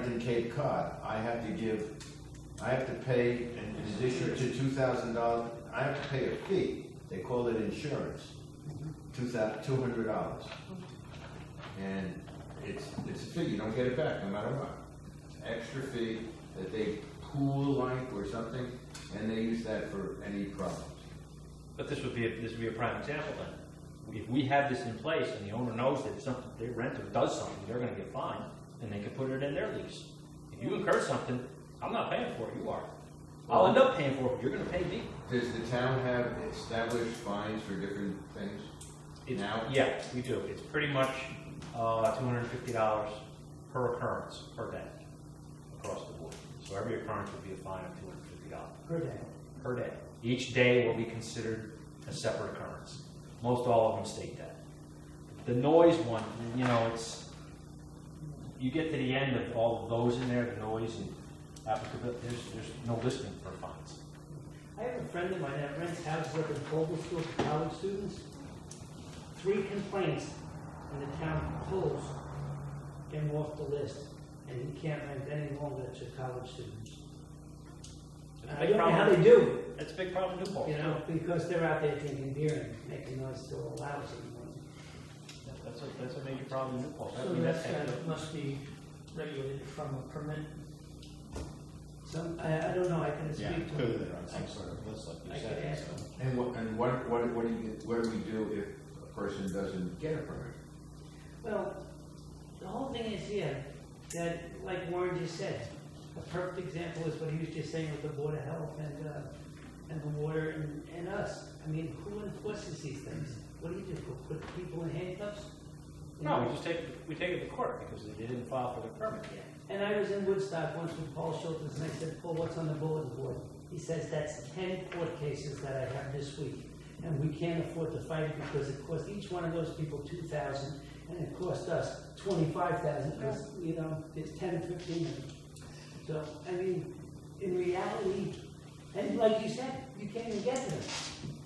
in Cape Cod, I have to pay, in addition to $2,000, I have to pay a fee. They call it insurance, $200. And it's a fee, you don't get it back no matter what. Extra fee that they pool like or something, and they use that for any problems. But this would be a prime example then. If we have this in place and the owner knows that if something, their renter does something, they're going to get fined, then they can put it in their lease. If you incur something, I'm not paying for it, you are. I'll end up paying for it, but you're going to pay me. Does the town have established fines for different things now? Yeah, we do. It's pretty much $250 per occurrence per day across the board. So every occurrence would be a fine of $250 Per day. per day. Each day will be considered a separate occurrence. Most all of them state that. The noise one, you know, you get to the end of all of those in there, the noise and applicability, there's no listing for fines. I have a friend of mine that rents houses up in Colville School for college students. 3 complaints, and the town pulls him off the list, and he can't rent any longer to college students. I don't know how they do it. That's a big problem in New Paltz. You know, because they're out there drinking beer and making noise still allows them. That's a major problem in New Paltz. So that must be regulated from a permit. So I don't know. I can speak to Clearly them. they're on some sort of list like I you could said. ask them. And what do we do if a person doesn't get a permit? Well, the whole thing is, that like Warren just said, a perfect example is what he was just saying with the Board of Health and the water and us. I mean, who enforces these things? What do you do? Put people in handcuffs? You No, know? we take it to court because they didn't file for the permit. Yeah. And I was in Woodstock once with Paul Schultz, and I said, Paul, what's on the bulletin board? He says, that's 10 court cases that I have this week. And we can't afford to fight it because it cost each one of those people $2,000, and it cost us $25,000 because, you know, it's 10 or 15 of them. So, I mean, in reality, and like you said, you can't even get to them.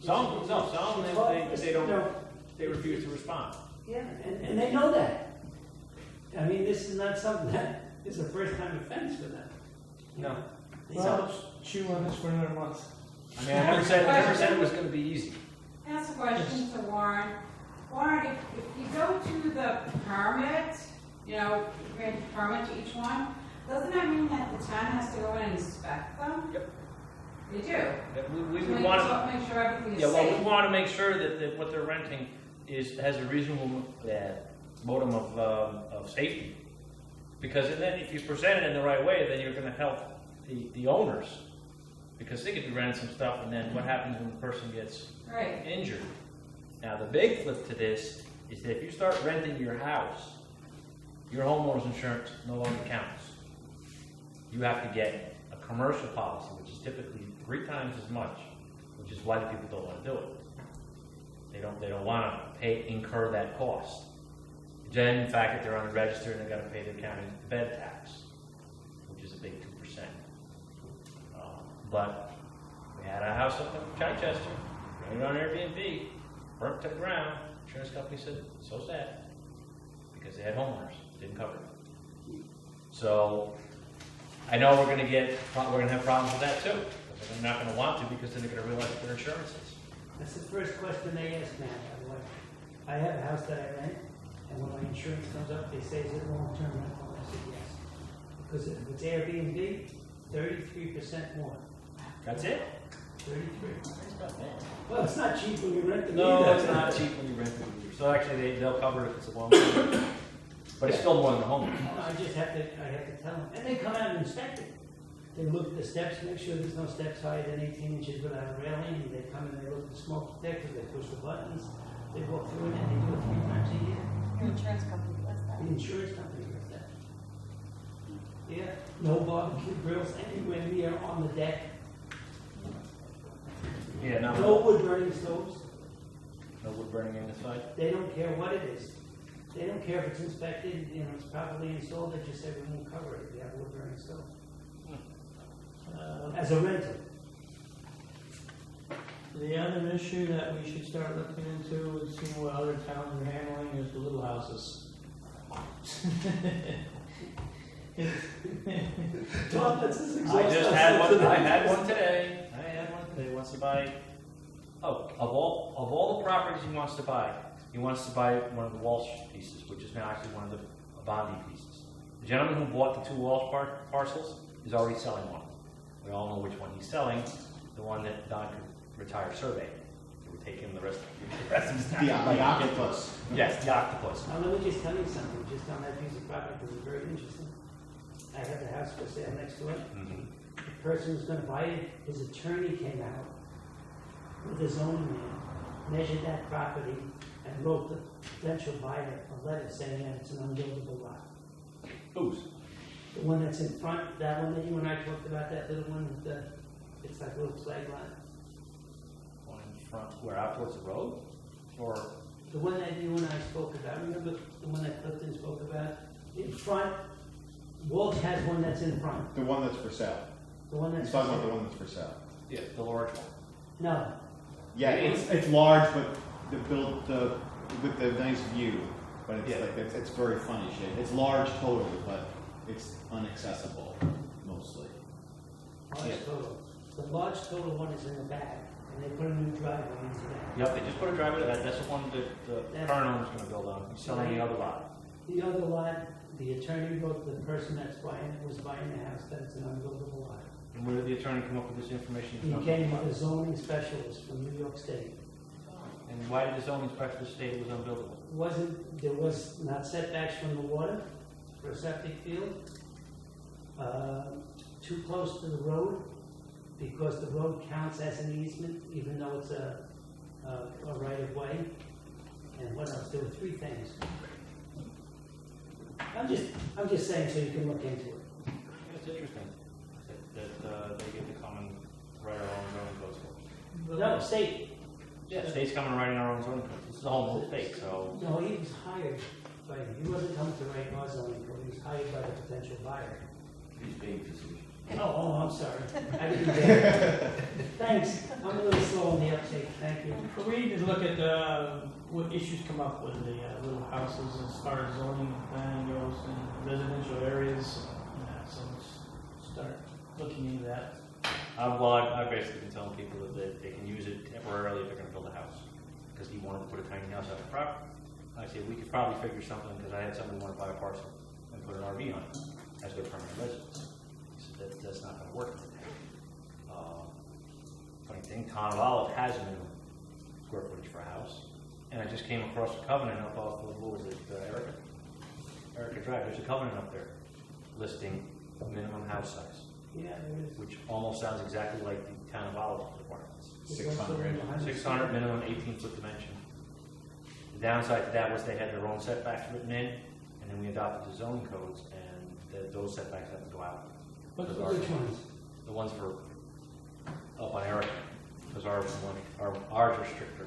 Some they don't, No. they refuse to respond. Yeah, and they know that. I mean, this is not something that is a first-time offense for them. No. Well, chew on this for another month. I mean, I never said it was going to be easy. Ask a question to Warren. Warren, if you go to the permit, you know, grant a permit to each one, doesn't that mean that the town has to go in and inspect them? Yep. They do. We To would make want to. make sure everything is Yeah, well, safe. we want to make sure that what they're renting has a reasonable modem of safety. Because then if you present it in the right way, then you're going to help the owners. Because they could be renting some stuff, and then what happens when the person gets Right. injured? Now, the big flip to this is that if you start renting your house, your homeowner's insurance no longer counts. You have to get a commercial policy, which is typically 3 times as much, which is why the people don't want to do it. They don't want to incur that cost. Then, in fact, if they're unregistered, they've got to pay their county bed tax, which is a big 2%. But we had a house up in Chichester, rented on Airbnb, burnt to the ground. Insurance company said, so sad, because they had homeowners, didn't cover it. So I know we're going to have problems with that too. They're not going to want to because then they're going to realize what their insurance is. That's the first question they ask, Matt, by the way. I have a house that I rent, and when my insurance comes up, they say, is it long-term rental? I said, yes. Because if it's Airbnb, 33% more. That's it? 33. That's not bad. Well, it's not cheap when you rent them No, either. it's not cheap when you rent it either. So actually, they'll cover it if it's a long term. But it's still more than the homeowner. I have to tell them. And they come out and inspect it. They look at the steps, make sure there's no steps higher than 18 inches without a railing. They come and they look at the smoke detectors, they push the buttons, they walk through it, and they do it 3 times a year. Your insurance company does that. The insurance company does that. Yeah, no barbecue grills anywhere near on the deck. Yeah, No wood burning stoves. No wood burning inside. They don't care what it is. They don't care if it's inspected, you know, it's properly installed. They just say we won't cover it if you have a wood burning stove. As a rental. The other issue that we should start looking into and seeing what other towns are handling is the little houses. Tom, that's his I exhaust. just had one, I had one today, wants to buy, of all the properties he wants to buy one of the Walsh pieces, which is now actually one of the Bondi pieces. The gentleman who bought the two Walsh parcels is already selling one. We all know which one he's selling, the one that Don could retire survey. It would take him the rest of his time. The octopus. Yes, the octopus. Now, let me just tell you something, just on that piece of property, because it's very interesting. I have the house for sale next to it. Mhm. The person who's gonna buy it, his attorney came out with his own man, measured that property, and wrote the potential buyer a letter saying that it's an unbuildable lot. Who's? The one that's in front, that one that you and I talked about, that little one with the, it's like a little flag lot. One in front, where out towards the road? Or, The one that you and I spoke about, remember the one that Clifton spoke about? In front, Walsh has one that's in front, The one that's for sale. the one that's. He's talking about the one that's for sale. yeah, the large one. No, Yeah, it's large, but with the nice view, but it's Yeah. like, it's very funny shape. It's large totally, but it's inaccessible mostly. large Yeah. total. The large total one is in the back, and they put a new driveway into that. Yep, they just put a driveway to that, that's the one that the current owner's gonna build on, he's selling the other lot. The other lot, the attorney wrote the person that's buying it, was buying the house, that it's an unbuildable lot. And where did the attorney come up with this information? He came with a zoning specialist from New York State. And why did the zoning specialist state it was unbuildable? There was not setbacks from the water for a septic field, too close to the road, because the road counts as an easement, even though it's a right of way. And what else? There were three things. I'm just saying so you can look into it. It's interesting that they get to come and write our own zoning codes for us. No, state. Yeah, state's coming and writing our own zoning codes, this is a whole new state, so. No, he was hired by, he wasn't coming to write our zoning code, he was hired by the potential buyer. He's being facetious. Oh, I'm sorry. I didn't get it. Thanks. I'm a little slow on the uptake. Thank you. But we need to look at what issues come up with the little houses as far as zoning and planning goes in residential areas. So let's start looking into that. I've basically been telling people that they can use it temporarily if they're gonna build a house. Because he wanted to put a tiny house on the property. I said, we could probably figure something, because I had somebody want to buy a parcel and put an RV on it as their permanent residence. He said, that's not gonna work. Funny thing, Town of Olive has a minimum square footage for a house. And I just came across a covenant up off of, what was it, Erica Drive, there's a covenant up there listing minimum house size, Yeah, there is. which almost sounds exactly like the Town of Olive requirements. 600. 600 minimum, 18-foot dimension. The downside to that was they had their own setbacks written in, and then we adopted the zoning codes, and those setbacks have to go out. Which Because ours- ones? The ones for up on Erica, because ours are stricter.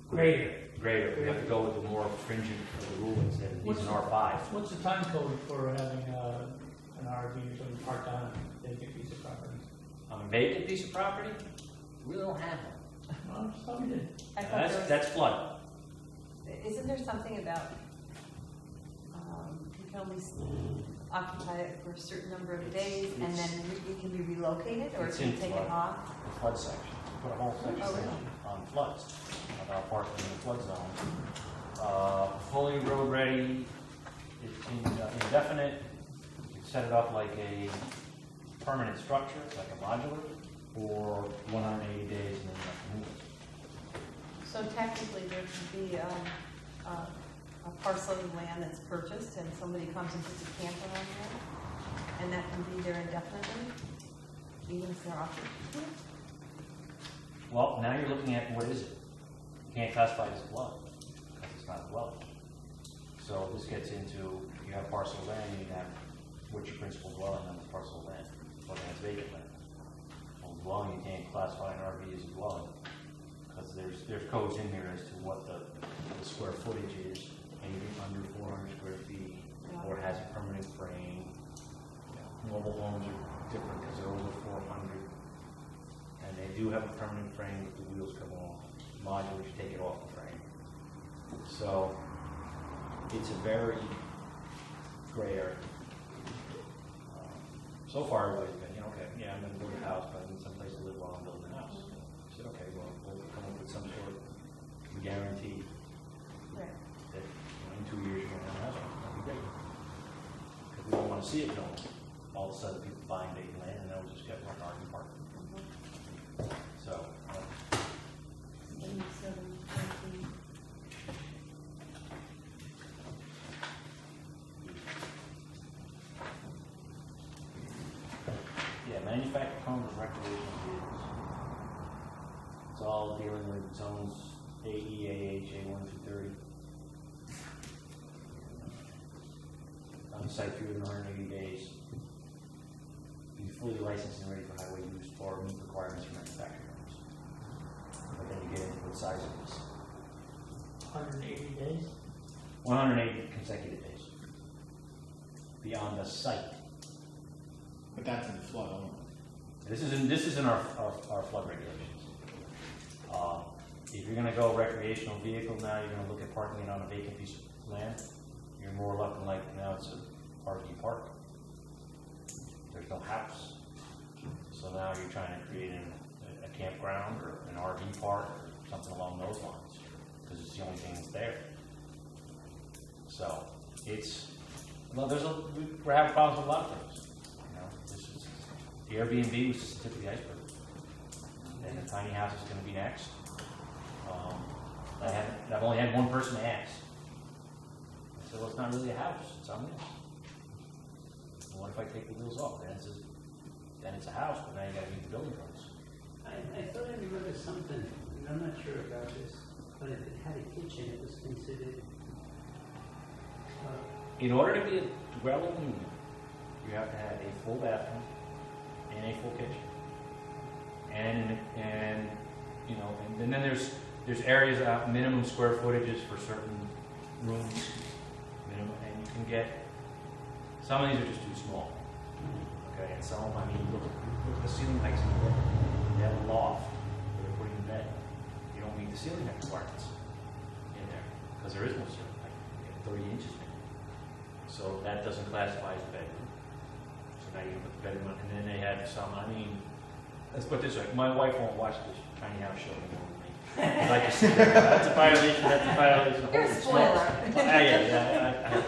Greater. Greater, we have to go with the more stringent of the rulings, and he's an R5. What's the time code for having an RV or something parked on a vacant piece of property? On a vacant piece of property, we really don't have one. Well, I just thought we did. I thought there That's flood. isn't there something about, you can only occupy it for a certain number of days and then it can be relocated or It's can you in take flood. it off? The flood section, put a whole section Oh, really? on floods, about parking in the flood zone. Fully road ready, it's indefinite, you set it up like a permanent structure, like a modular, or 180 days and then you have to move it. So technically there could be a parcel of land that's purchased and somebody comes and puts a camper on there and that can be there indefinitely, even if they're occupied? Well, now you're looking at what is it? You can't classify it as flood, because it's not a dwelling. So this gets into, you have parcel of land, you have, what's your principal dwelling on this parcel of land? Well, then it's vacant land. Well, dwelling, you can't classify an RV as a dwelling, because there's codes in here as to what the square footage is, anything under 400 square feet, or has a permanent frame. Mobile homes are different because they're over 400. And they do have a permanent frame, but the wheels come off. Modulars, you take it off the frame. So it's a very gray area. so far everybody's been, okay, yeah, I'm gonna build a house, but I need someplace to live while I'm building a house. I said, okay, well, we'll come up with some sort of guarantee Right. that, in 2 years you're gonna have a house, that'd be great. Because we don't wanna see it going, all of a sudden people buying vacant land and they'll just get one RV park. So, 87, 19. yeah, manufactured homes and recreational vehicles. It's all dealing with zones AE, AH, A1 through 30. On site fewer than 180 days. Be fully licensed and ready for highway use or meet requirements for manufactured homes. But then you get into what size it is. 180 days? 180 consecutive days. Beyond the site. But that's in flood only. This is in our flood regulations. If you're gonna go recreational vehicle now, you're gonna look at parking it on a vacant piece of land. You're more looking like now it's a RV park. There's no house. So now you're trying to create a campground or an RV park or something along those lines, because it's the only thing that's there. So we're having problems with a lot of things. The Airbnb was just the tip of the iceberg. And the tiny house is gonna be next. I've only had one person ask. I said, well, it's not really a house, it's on this. And what if I take the wheels off? Then it's a house, but now you gotta meet the building codes. I thought I remember something, and I'm not sure about this, but if it had a kitchen, it was considered, In order to be a dwelling unit, you have to have a full bathroom and a full kitchen. And then there's areas out, minimum square footages for certain rooms, minimum, and you can get, some of these are just too small. Okay, and some of them, look at the ceiling heights in the building. They have a loft where they're putting the bed. You don't meet the ceiling height requirements in there, because there is no ceiling height. You get 30 inches maybe. So that doesn't classify as a bedroom. So now you can put the bedroom on, and then they had some, let's put it this way, my wife won't watch this tiny house show anymore with me. I just sit there, that's a violation. You're a spoiler. Yeah.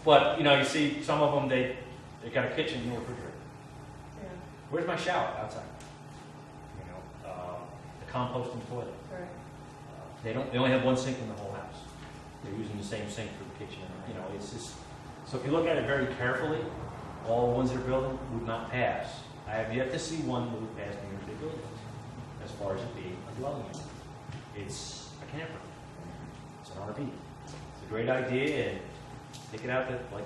But, you see some of them, they got a kitchen and no refrigerator. Yeah, Where's my shower? Outside. The composting toilet. right. They only have one sink in the whole house. They're using the same sink for the kitchen. It's just, so if you look at it very carefully, all the ones that are building would not pass. I have yet to see one that would pass New York State building as far as it being a dwelling unit. It's a camper. It's an RV. It's a great idea, and take it out to, like,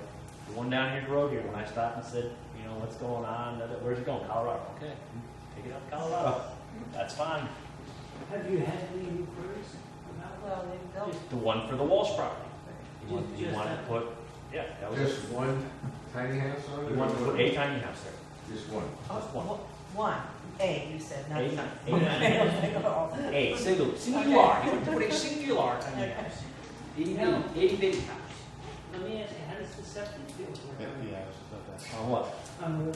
the one down here the road here, when I stopped and said, what's going on? Where's it going? Colorado. Okay, take it out to Colorado. That's fine. have you had any inquiries about Well, they built. The one for the Walsh property. You Just want to that? put, yeah, that was Just one tiny house on it? You want to put a tiny house there. Just one. Just one. One. A, you said, not A, none. A, singular, You want to put a singular tiny house. A big house. Let me ask you, how does the septic field work Yeah, I was just about that. On what? on the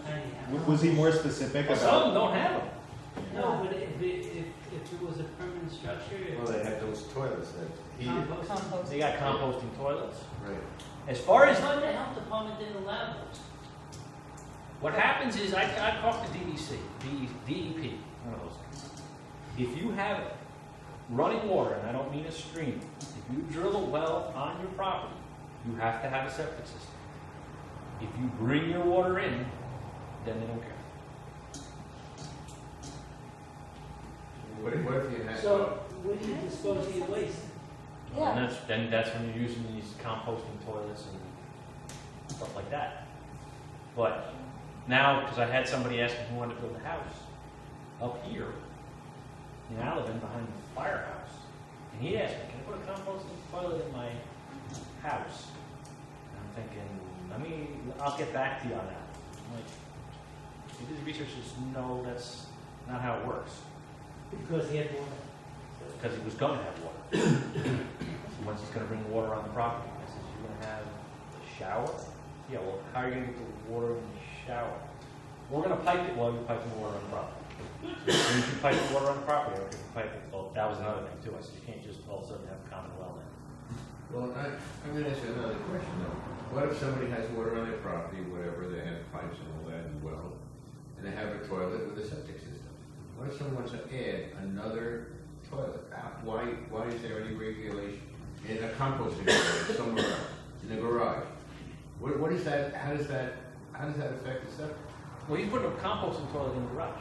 tiny house? Was he more specific Well, some about? of them don't have them. No, but if it was a permanent structure, Well, they have those toilets that heat. compost. Compost. They got composting toilets. Right. As far as Why the health department didn't allow those? what happens is, I talked to DEP, one of those things. If you have running water, and I don't mean a stream, if you drill a well on your property, you have to have a septic system. If you bring your water in, then they don't care. What if you had? So, where do you dispose of your waste? Yeah. And that's when you're using these composting toilets and stuff like that. But now, because I had somebody ask me who wanted to build a house up here in Alabama behind the firehouse, and he asked me, "Can I put a composting toilet in my house?" And I'm thinking, I'll get back to you on that. I'm like, he did the research, says, no, that's not how it works. Because he had water. Because he was going to have water. So once he's going to bring water on the property, I said, you're going to have a shower? Yeah, well, how are you going to get the water in the shower. We're gonna pipe it while you're piping the water on the property. When you can pipe the water on the property, or you can pipe it, well, that was another thing too, I said, you can't just all of a sudden have a common well there. Well, I'm gonna ask you another question though. What if somebody has water on their property, whatever, they have pipes and all that as well, and they have a toilet with a septic system? What if someone wants to add another toilet? Why is there any regulation in a composting toilet somewhere else, in the garage? What is that, how does that affect the septic? Well, he's putting a composting toilet in the garage.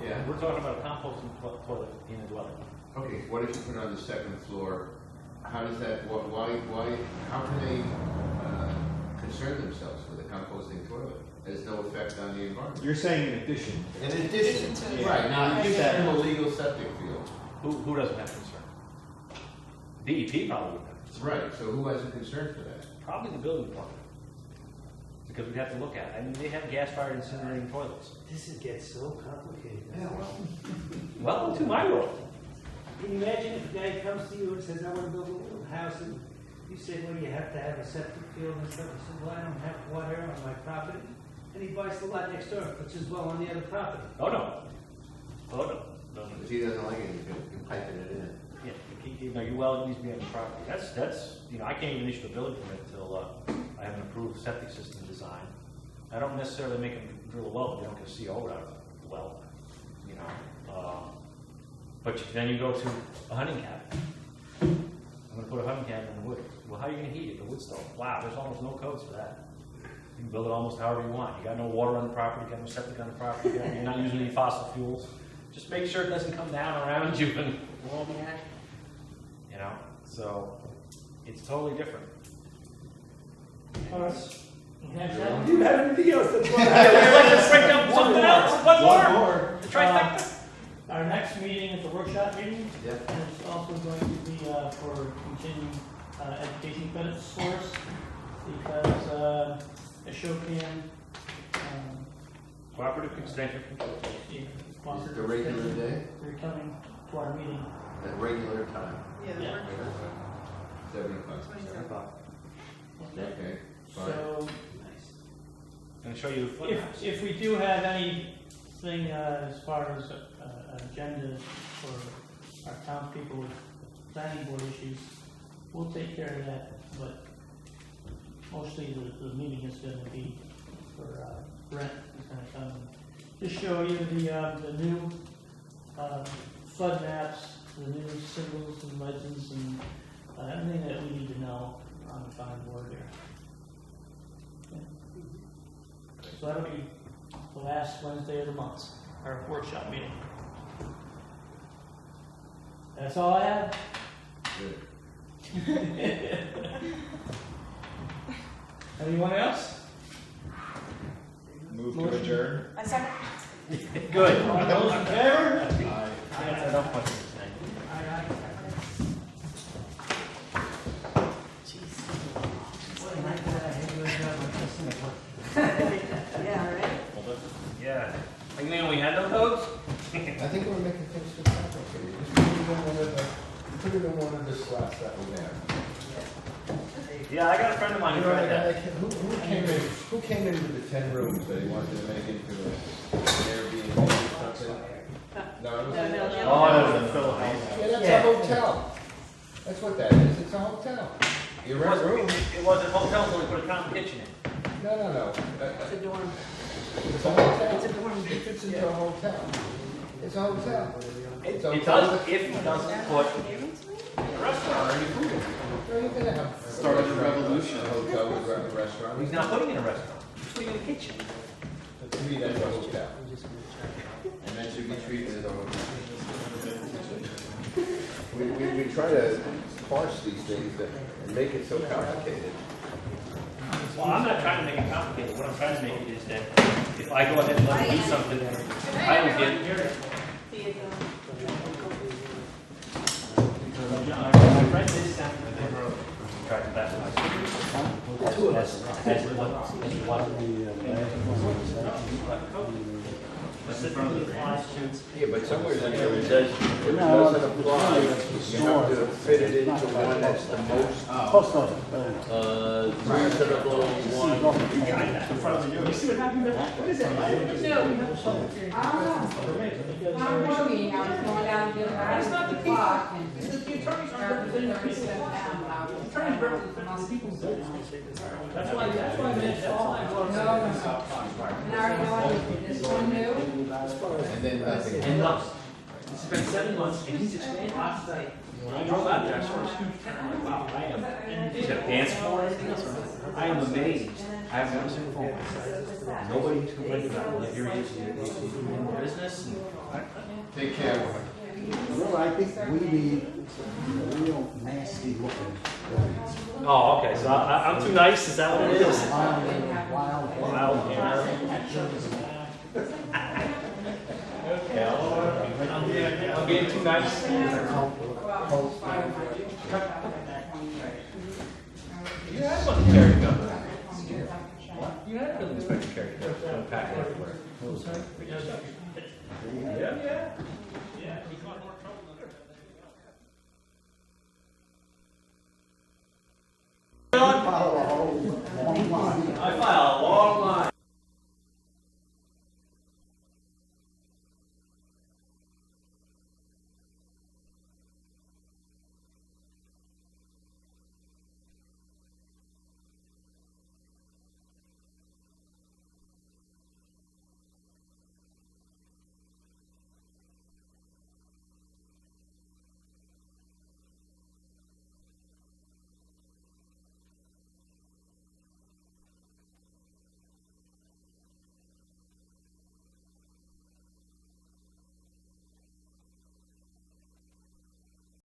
Yeah. We're talking about a composting toilet in a dwelling. Okay, what if you put it on the second floor? How does that, why, how can they concern themselves with a composting toilet? There's no effect on the environment. You're saying in addition. In addition to, Yeah. right, now, Yeah. give them a legal septic field. Who doesn't have concern? DEP probably would have concern. Right, so who has a concern for that? Probably the building department. Because we'd have to look at it. I mean, they have gas-fired incinerating toilets. This gets so complicated. Welcome to my world. Can you imagine if a guy comes to you and says, I want to build a little house, and you say, well, you have to have a septic field and stuff. He said, well, I don't have water on my property. And he buys the lot next door, puts his well on the other property. Oh, no. Oh, no. No, no. If he doesn't like it, he's piping it in. Yeah, your well needs to be on the property. That's, I can't even issue a building permit until I have an approved septic system design. I don't necessarily make them drill a well, if they don't get a CO out of the well, But then you go to a hunting cabin. I'm gonna put a hunting cabin in the woods. Well, how are you gonna heat it? The wood stove. Wow, there's almost no codes for that. You can build it almost however you want. You got no water on the property, you got no septic on the property, you're not using any fossil fuels. Just make sure it doesn't come down around you and warm it. So it's totally different. All right. Do you have anything else that's going on? Yeah, would you like to break down something else? One more? The trifecta? Our next meeting is a workshop meeting. Yeah. And it's also going to be for continuing education credits for us, because Ashokan, Cooperative extension control. Is it the regular day? They're coming to our meeting. At regular time? Yeah, the Yeah. workshop. 7 o'clock. 27. Okay, fine. So Gonna show you the footnotes. if we do have anything as far as agenda for our townspeople with planning board issues, we'll take care of that, but mostly the meeting is gonna be for Brent, is gonna come and just show you the new flood maps, the new symbols and legends and everything that we need to know on the planning board here. So that'll be the last Wednesday of the month, our workshop meeting. That's all I have. Good. Anyone else? Move to adjourn. I second. Good. All those in favor? I don't question this thing. Yeah, right? Yeah. Like, we had no codes? I think we're making things too complicated. Just put it in one of the slots that were there. Yeah, I got a friend of mine who tried that. Who came in with the 10 rooms that he wanted to make into an Airbnb or something? No, it was. No. Oh, no, Philippines. Yeah, that's a hotel. That's what that is. It's a hotel. You rent rooms. It was a hotel, so we put a common kitchen in. No. It's a dorm. It's a hotel. It's a dorm. It fits into a hotel. It's a hotel. It's a It hotel. does, if it doesn't put a restaurant or any food in it. No, you're gonna have. Started a revolution. A hotel with a restaurant. He's not putting in a restaurant. He's putting in a kitchen. To me, that's a hotel. And that should be treated as a hotel. We try to parse these things and make it so complicated. Well, I'm not trying to make it complicated. What I'm trying to make it is that if I go ahead and let him do something, I will get. I read this down in the road. Tried to back Yeah, but somewhere in there it says if it doesn't apply, you have to fit it into one that's the most reasonable one. see what happened to that? What is that? I don't know. I'm working, I was going down to get a ride It's not at the the people. clock and. It's that the attorneys aren't representing the people. Attorneys represent the people. That's why I brought it up. And I already know this one new. And then nothing. And nothing. It's been 7 months, and he's expanded. When I drove out there, I saw a huge tent, I'm like, wow, I am, he's got a dance floor and everything else. I am amazed. I have never seen a phone like nobody to complain about, like, here he is, he's doing business. Take care. Well, I think we need real nasty looking buildings. Oh, okay, so I'm too nice, is that what it is? Wild hair. Okay, I'm being too nice. You had one to carry gun. You had a building inspector carry gun, pack it everywhere. Yeah, yeah. Yeah, he got more trouble than